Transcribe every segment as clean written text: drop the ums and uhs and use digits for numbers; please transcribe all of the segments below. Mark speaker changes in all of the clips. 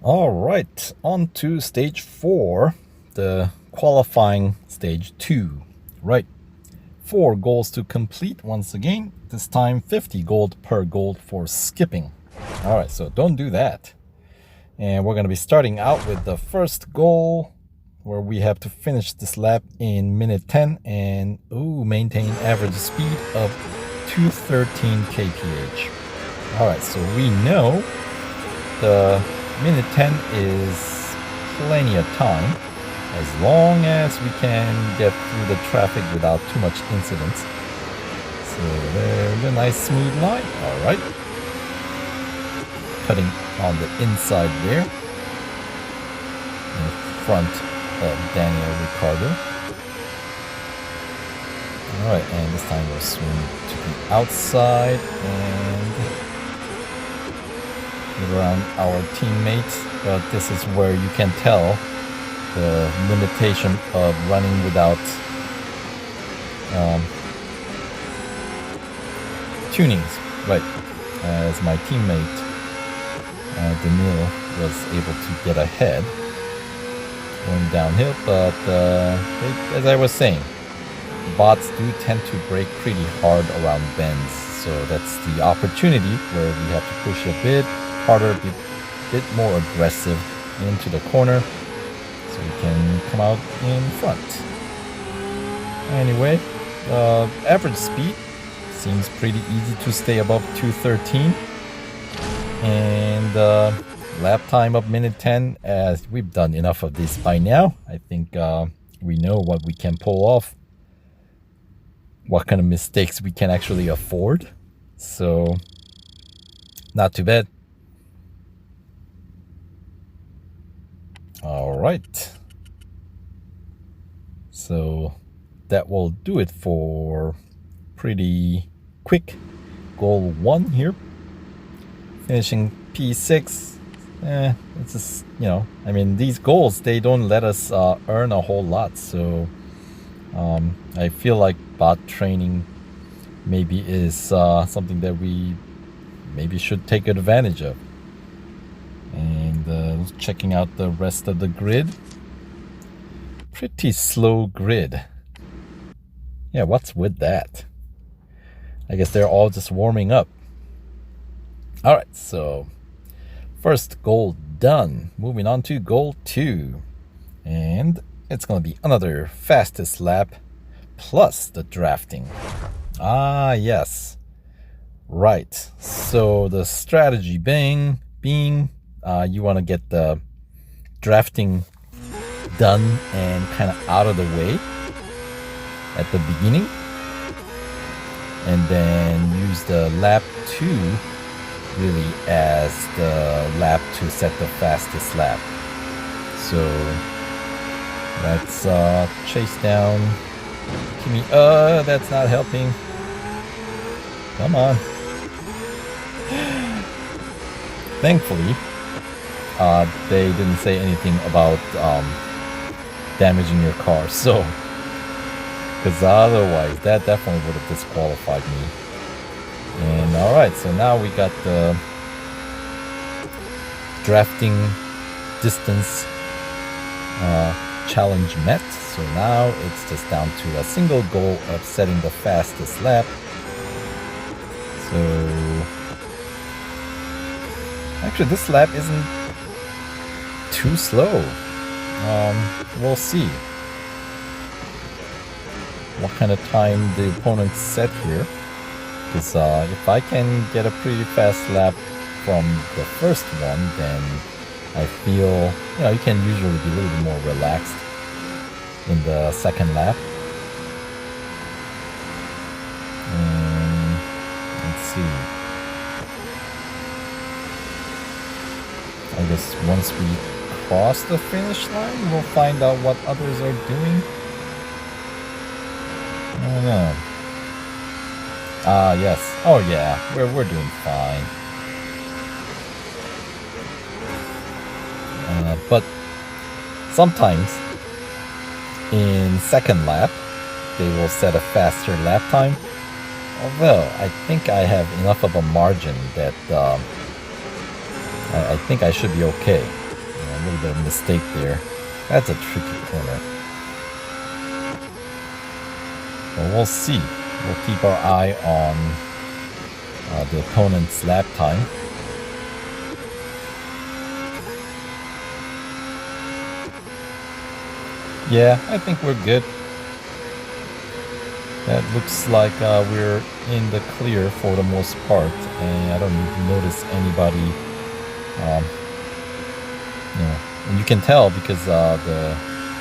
Speaker 1: All right, on to stage 4, the qualifying stage 2. Right, 4 goals to complete once again. This time 50 gold per gold for skipping. All right, so don't do that. And we're going to be starting out with the first goal where we have to finish this lap in minute 10 and maintain average speed of 213 kph. All right, so we know the minute 10 is plenty of time as long as we can get through the traffic without too much incidents. So there's a nice smooth line. All right, cutting on the inside there in front of Daniel Ricciardo. All right, and this time we'll swing to the outside and get around our teammates, but this is where you can tell the limitation of running without tunings. Right, as my teammate Daniil was able to get ahead going downhill, but as I was saying, bots do tend to brake pretty hard around bends, so that's the opportunity where we have to push a bit harder, a bit more aggressive into the corner so we can come out in front. Anyway, average speed seems pretty easy to stay above 213, and lap time of minute 10, as we've done enough of this by now. I think we know what we can pull off, what kind of mistakes we can actually afford, so not too bad. All right, so that will do it for pretty quick goal 1 here, finishing P6. It's just, I mean, these goals, they don't let us earn a whole lot, so I feel like bot training maybe is something that we maybe should take advantage of. And checking out the rest of the grid. Pretty slow grid. Yeah, what's with that? I guess they're all just warming up. All right, so first goal done. Moving on to goal 2. And it's going to be another fastest lap plus the drafting. Ah, yes. Right. So the strategy being you want to get the drafting done and kind of out of the way at the beginning, and then use the lap 2 really as the lap to set the fastest lap. So let's chase down Kimi. That's not helping. Come on. Thankfully, they didn't say anything about damaging your car, so, because otherwise that definitely would have disqualified me. And all right, so now we got the drafting distance challenge met. So now it's just down to a single goal of setting the fastest lap. So actually, this lap isn't too slow. We'll see what kind of time the opponents set here. Because if I can get a pretty fast lap from the first one, then I feel, you can usually be a little bit more relaxed in the second lap. And let's see. I guess once we cross the finish line, we'll find out what others are doing. I don't know. Ah, yes. Oh, yeah. We're doing fine. But sometimes in second lap, they will set a faster lap time. Although I think I have enough of a margin that I think I should be okay. little bit of mistake there. That's a tricky corner. But we'll see. We'll keep our eye on the opponent's lap time. Yeah, I think we're good. That looks like we're in the clear for the most part, and I don't notice anybody. And you can tell because the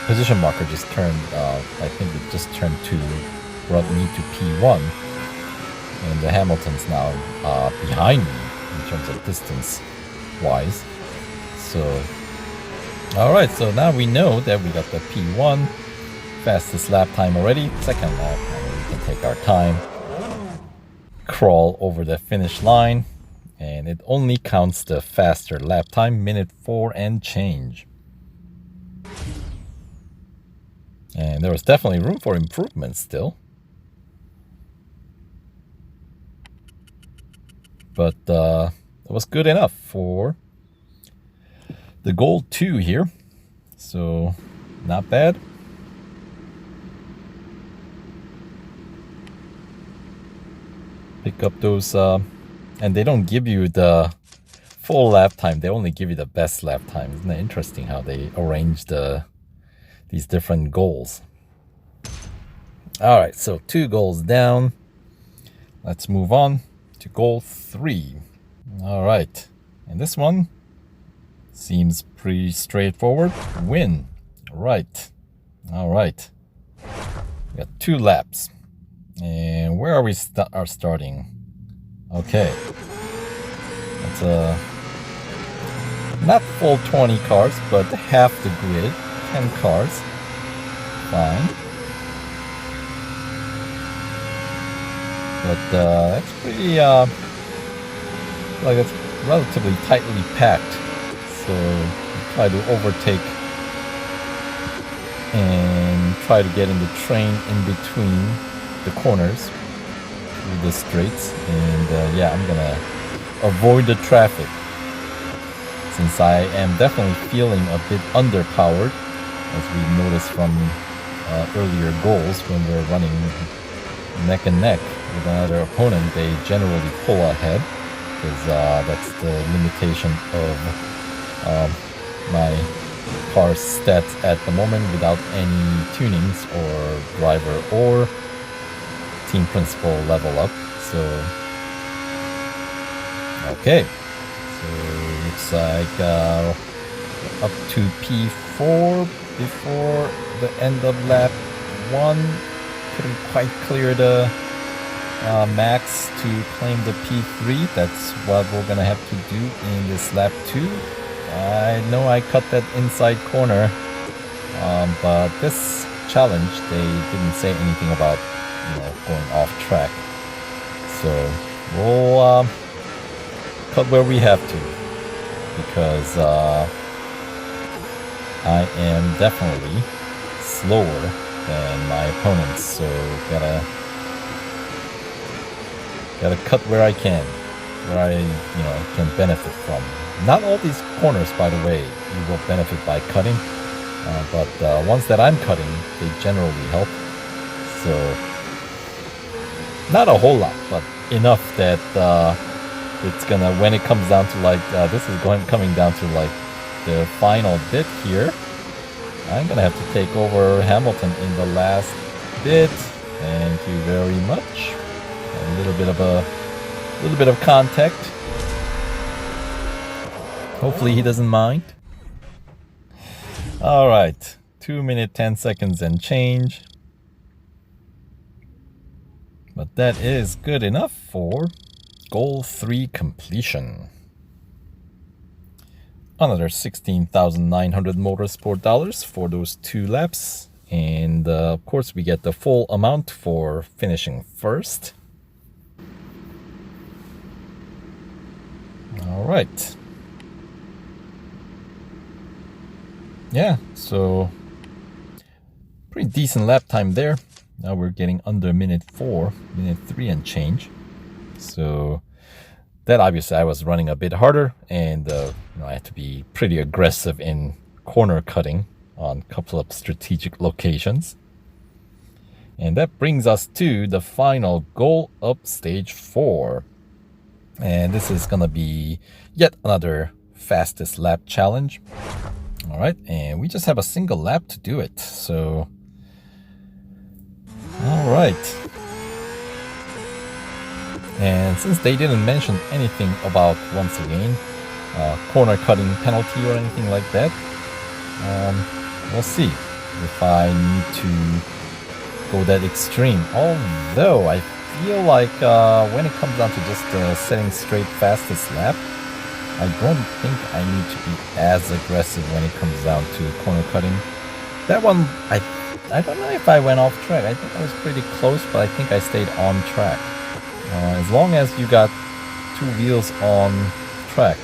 Speaker 1: position marker just turned. I think it just turned to brought me to P1, and the Hamilton's now behind me in terms of distance wise. So, all right. So now we know that we got the P1 fastest lap time already. Second lap. Take our time, crawl over the finish line, and it only counts the faster lap time, minute 4 and change. And there was definitely room for improvement still, but it was good enough for the goal 2 here, so not bad. Pick up those, and they don't give you the full lap time. They only give you the best lap time. Isn't it interesting how they arrange these different goals? All right, so 2 goals down. Let's move on to goal 3. All right, and this one seems pretty straightforward. Win. Right. All right. We got 2 laps. And where are we starting? Okay. It's not full 20 cars, but half the grid, 10 cars. Fine. But that's pretty, like it's relatively tightly packed. So try to overtake and try to get in the train in between the corners through the straights, and yeah, I'm gonna avoid the traffic since I am definitely feeling a bit underpowered, as we noticed from earlier goals. When we're running neck and neck with another opponent, they generally pull ahead because that's the limitation of my car's stats at the moment without any tunings or driver or team principal level up. So okay, so looks like up to P4 before the end of lap 1. Couldn't quite clear the max to claim the P3. That's what we're gonna have to do in this lap 2. I know I cut that inside corner, but this challenge they didn't say anything about going off track, so we'll cut where we have to, because I am definitely slower than my opponents, so gotta cut where I can, where I can benefit from. Not all these corners, by the way, you will benefit by cutting, but ones that I'm cutting, they generally help. So not a whole lot, but enough that it's gonna, when it comes down to like this is coming down to like the final bit here, I'm gonna have to take over Hamilton in the last bit. Thank you very much. A little bit of contact. Hopefully he doesn't mind. All right, 2 minutes 10 seconds and change. But that is good enough for goal 3 completion. Another 16,900 motorsport dollars for those 2 laps. And of course we get the full amount for finishing first. All right. Yeah, so pretty decent lap time there. Now we're getting under minute 4, minute 3 and change. So That obviously I was running a bit harder, and I had to be pretty aggressive in corner cutting on a couple of strategic locations. And that brings us to the final goal of stage 4. And this is gonna be yet another fastest lap challenge. All right, and we just have a single lap to do it. So, all right. And since they didn't mention anything about, once again, corner cutting penalty or anything like that, we'll see if I need to go that extreme. Although I feel like when it comes down to just setting straight fastest lap, I don't think I need to be as aggressive when it comes down to corner cutting. That one, I don't know if I went off track. I think I was pretty close, but I think I stayed on track. As long as you got 2 wheels on track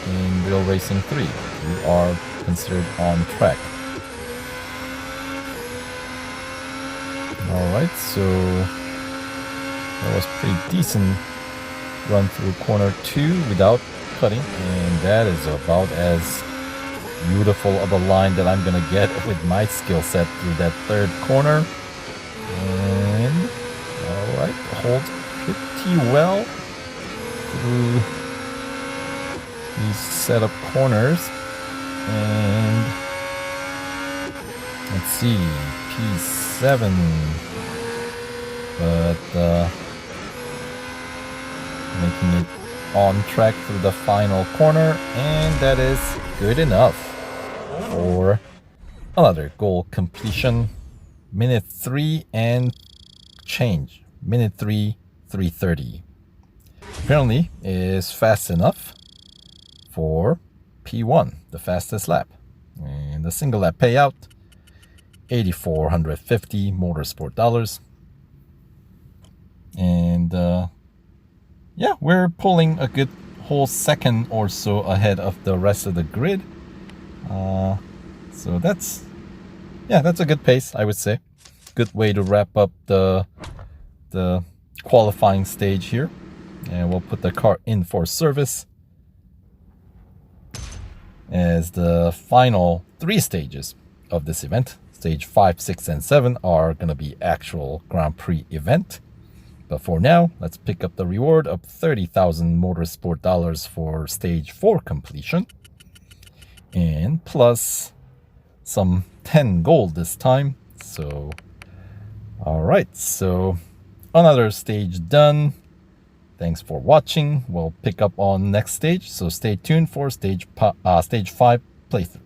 Speaker 1: in Real Racing 3, you are considered on track. Alright, so that was pretty decent run through corner 2 without cutting, and that is about as beautiful of a line that I'm gonna get with my skill set through that 3rd corner. And alright, hold pretty well through these setup corners. And let's see, P7, but making it on track through the final corner, and that is good enough for another goal completion. Minute 3 and change. Minute 3, 3:30. Apparently is fast enough for P1, the fastest lap. And the single lap payout, $8,450 motorsport dollars. And yeah, we're pulling a good whole second or so ahead of the rest of the grid. So that's a good pace, I would say. Good way to wrap up the qualifying stage here. And we'll put the car in for service, as the final 3 stages of this event, stage 5, 6, and 7, are going to be actual Grand Prix event. But for now, let's pick up the reward of 30,000 motorsport dollars for stage 4 completion, and plus some 10 gold this time. So alright, so another stage done. Thanks for watching. We'll pick up on next stage, so stay tuned for stage 5 playthrough.